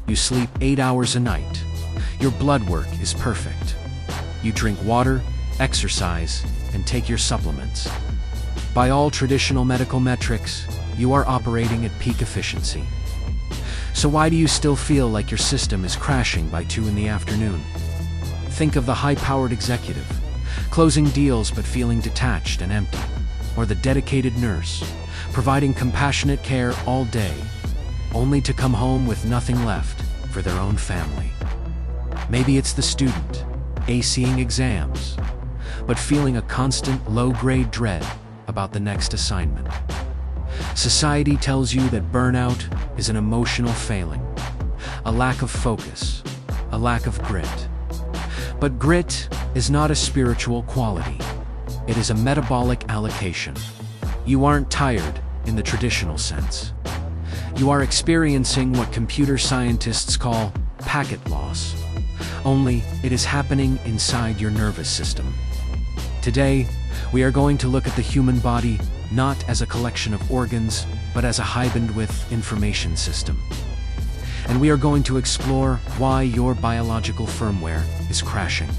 You sleep 8 hours a night. Your blood work is perfect. You drink water, exercise, and take your supplements. By all traditional medical metrics, you are operating at peak efficiency. So why do you still feel like your system is crashing by 2 in the afternoon? Think of the high-powered executive, closing deals but feeling detached and empty, or the dedicated nurse, providing compassionate care all day, only to come home with nothing left for their own family. Maybe it's the student, acing exams, but feeling a constant low-grade dread about the next assignment. Society tells you that burnout is an emotional failing, a lack of focus, a lack of grit. But grit is not a spiritual quality. It is a metabolic allocation. You aren't tired in the traditional sense. You are experiencing what computer scientists call packet loss. Only it is happening inside your nervous system. Today, we are going to look at the human body not as a collection of organs, but as a high bandwidth information system. And we are going to explore why your biological firmware is crashing.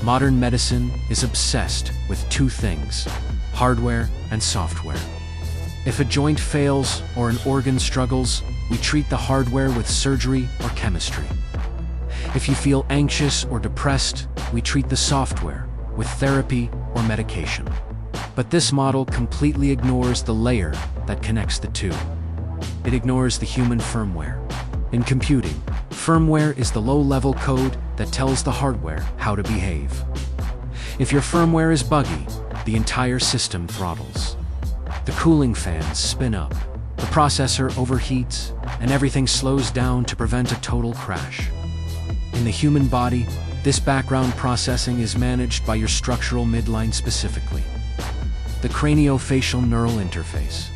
Modern medicine is obsessed with two things: hardware and software. If a joint fails or an organ struggles, we treat the hardware with surgery or chemistry. If you feel anxious or depressed, we treat the software with therapy or medication. But this model completely ignores the layer that connects the two. It ignores the human firmware. In computing, firmware is the low-level code that tells the hardware how to behave. If your firmware is buggy, the entire system throttles. The cooling fans spin up, the processor overheats, and everything slows down to prevent a total crash. In the human body, this background processing is managed by your structural midline specifically, the craniofacial neural interface.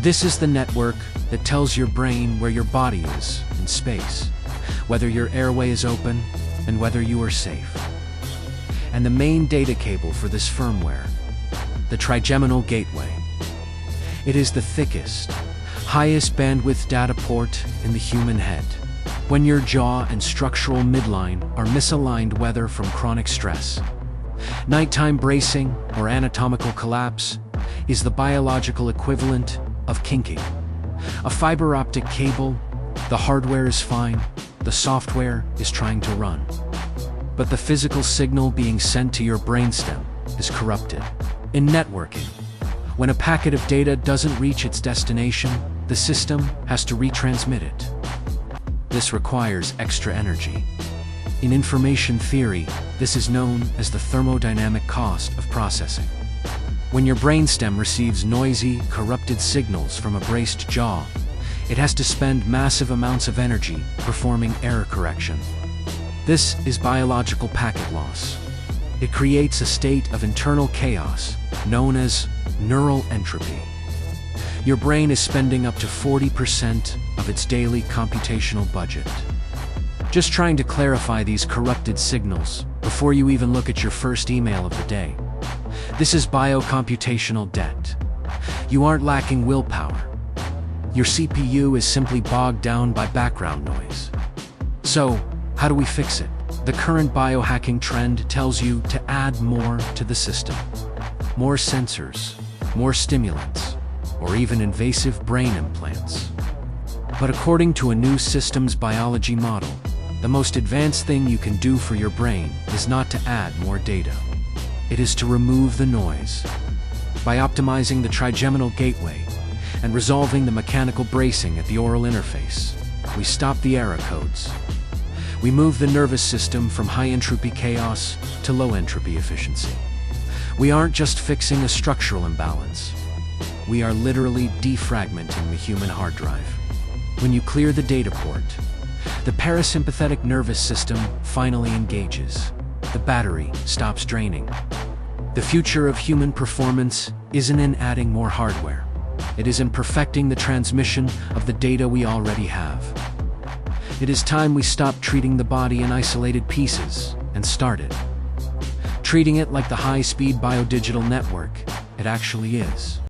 This is the network that tells your brain where your body is in space, whether your airway is open, and whether you are safe. And the main data cable for this firmware, the trigeminal gateway. It is the thickest, highest bandwidth data port in the human head. When your jaw and structural midline are misaligned, whether from chronic stress, nighttime bracing, or anatomical collapse, is the biological equivalent of kinking. A fiber optic cable, the hardware is fine, the software is trying to run. But the physical signal being sent to your brainstem is corrupted. In networking, when a packet of data doesn't reach its destination, the system has to retransmit it. This requires extra energy. In information theory, this is known as the thermodynamic cost of processing. When your brainstem receives noisy, corrupted signals from a braced jaw, it has to spend massive amounts of energy performing error correction. This is biological packet loss. It creates a state of internal chaos known as neural entropy. Your brain is spending up to 40% of its daily computational budget just trying to clarify these corrupted signals before you even look at your first email of the day. This is biocomputational debt. You aren't lacking willpower. Your CPU is simply bogged down by background noise. So, how do we fix it? The current biohacking trend tells you to add more to the system. More sensors, more stimulants, or even invasive brain implants. But according to a new systems biology model, the most advanced thing you can do for your brain is not to add more data. It is to remove the noise. By optimizing the trigeminal gateway and resolving the mechanical bracing at the oral interface, we stop the error codes. We move the nervous system from high-entropy chaos to low-entropy efficiency. We aren't just fixing a structural imbalance. We are literally defragmenting the human hard drive. When you clear the data port, the parasympathetic nervous system finally engages. The battery stops draining. The future of human performance isn't in adding more hardware. It is in perfecting the transmission of the data we already have. It is time we stop treating the body in isolated pieces and started treating it like the high-speed biodigital network it actually is.